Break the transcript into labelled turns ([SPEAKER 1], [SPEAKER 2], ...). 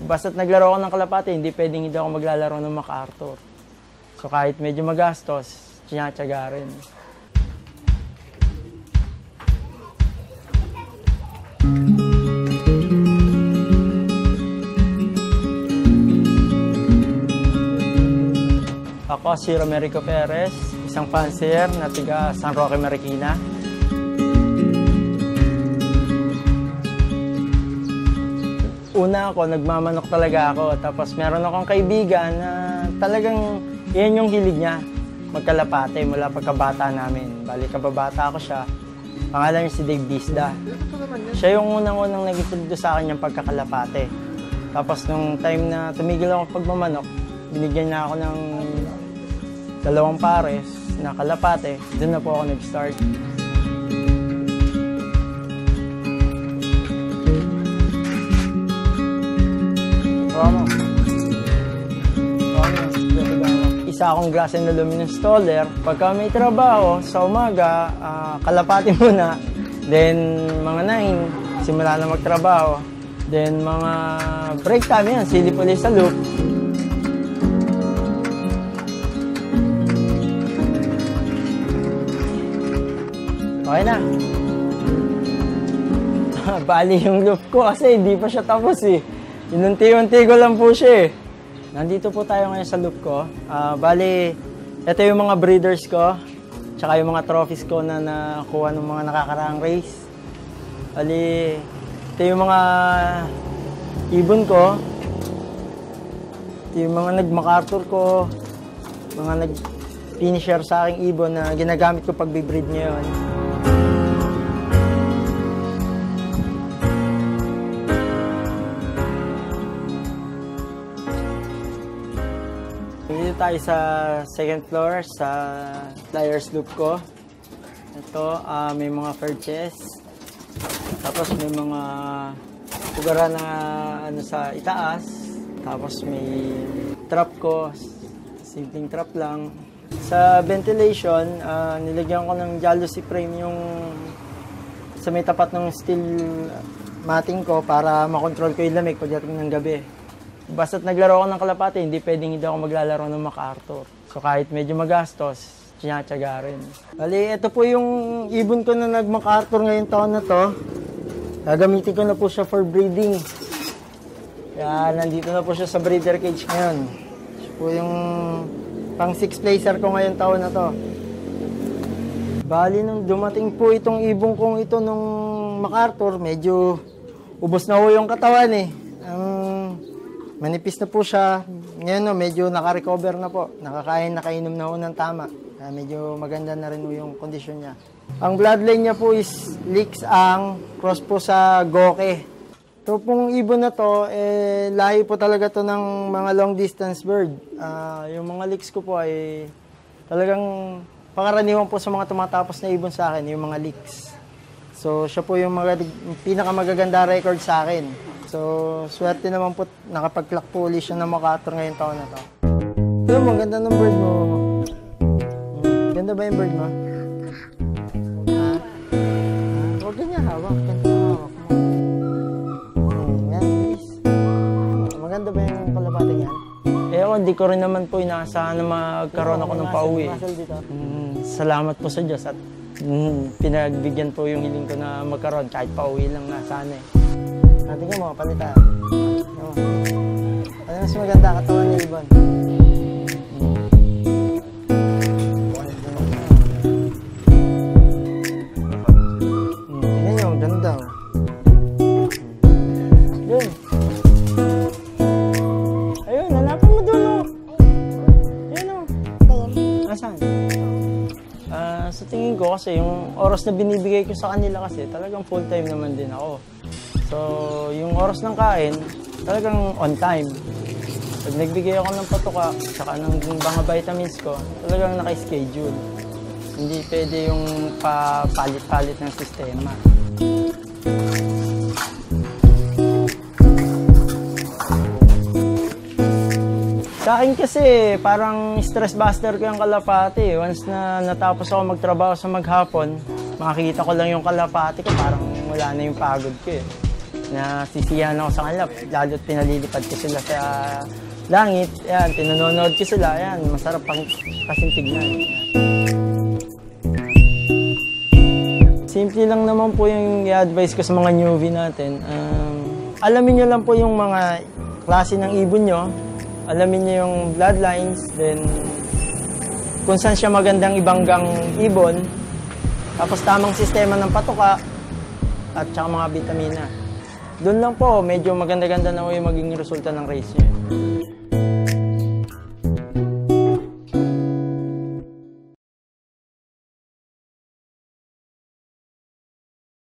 [SPEAKER 1] Basta't naglaro ako ng kalapate, hindi pwedeng hindi ako maglalaro ng MacArthur. So kahit medyo magastos, tiyatsaga rin. Ako si Romerico Perez, isang panser na tiga San Roque, Marikina. Una ako, nagmamanok talaga ako. Tapos meron akong kaibigan na talagang yan yung hilig niya. Magkalapate mula pagkabata namin. Bali, kababata ako siya. Pangalan niya si Dave Disda. Siya yung unang-unang nag-introduce sa akin yung pagkakalapate. Tapos nung time na tumigil ako pagmamanok, binigyan niya ako ng 2 pares na kalapate. Doon na po ako nag-start. Isa akong glass and aluminum installer. Pagka may trabaho, sa umaga, kalapate muna. Then, mga 9, simula na magtrabaho. Then, mga break time yan, silip ulit sa loop. Okay na. Bali yung loop ko kasi hindi pa siya tapos eh. Inunti-unti ko lang po siya eh. Nandito po tayo ngayon sa loop ko. Bali, ito yung mga breeders ko. Tsaka yung mga trophies ko na nakuha ng mga nakakaraang race. Bali, ito yung mga ibon ko. Ito yung mga nag-MacArthur ko. Mga nag-finisher sa aking ibon na ginagamit ko pag bibreed ngayon. Dito tayo sa second floor sa flyers loop ko. Ito, may mga perches. Tapos may mga lugaran na ano sa itaas. Tapos may trap ko. Simpleng trap lang. Sa ventilation, nilagyan ko ng jalousie frame yung sa may tapat ng steel matting ko para makontrol ko yung lamig pagdating ng gabi. Basta't naglaro ako ng kalapate, hindi pwedeng hindi ako maglalaro ng MacArthur. So kahit medyo magastos, tiyatsaga rin. Bali, ito po yung ibon ko na nag-MacArthur ngayong taon na to. Gagamitin ko na po siya for breeding. Kaya nandito na po siya sa breeder cage ngayon. Siya po yung pang 6 placer ko ngayong taon na to. Bali, nung dumating po itong ibon kong ito nung MacArthur, medyo ubos na po yung katawan eh. Manipis na po siya. Ngayon, medyo naka-recover na po. Nakakain, nakainom na po ng tama. Medyo maganda na rin po yung kondisyon niya. Ang bloodline niya po is Lix Ang, cross po sa Goke. Ito pong ibon na to, lahi po talaga to ng mga long distance bird. Yung mga Lix ko po ay talagang pangkaraniwan po sa mga tumatapos na ibon sa akin, yung mga Lix. So, siya po yung pinakamagaganda record sa akin. So, swerte naman po, nakapag-clock po ulit siya ng MacArthur ngayong taon na to. Alam mo, ganda ng bird mo. Ganda ba yung bird mo? Ha? Huwag ganyan hawak. Ganda yung hawak mo. Yan, please. Maganda ba yung kalapate niyan? Ako, di ko rin naman po inaasahan na magkaroon ako ng pauwi. Salamat po sa Diyos at pinagbigyan po yung hiling ko na magkaroon kahit pauwi lang na sana eh. Tingnan mo, palitan. Ano mas maganda katawan niya, Ibon? Tingnan niyo, ganda. Yun. Ayun, hanapan mo doon, oh. Yun, oh. Asan? Sa tingin ko kasi, yung oras na binibigay ko sa kanila kasi, talagang full time naman din ako. So, yung oras ng kain, talagang on time. Pag nagbigay ako ng patuka, saka ng mga vitamins ko, talagang naka-schedule. Hindi pwede yung papalit-palit ng sistema. Sa akin kasi, parang stress buster ko yung kalapate. Once na natapos ako magtrabaho sa maghapon, makikita ko lang yung kalapate ko, parang wala na yung pagod ko eh. Nasisiyahan ako sa kanila, lalo't pinalilipad ko sila sa langit. Yan, tinanonood ko sila. Yan, masarap pang kasing tignan. Yan. Simple lang naman po yung i-advise ko sa mga newbie natin. Alamin nyo lang po yung mga klase ng ibon nyo. Alamin nyo yung bloodlines. Then, kung saan siya magandang ibanggang ibon. Tapos tamang sistema ng patuka. At saka mga vitamina. Doon lang po, medyo maganda-ganda na yung maging resulta ng race nyo.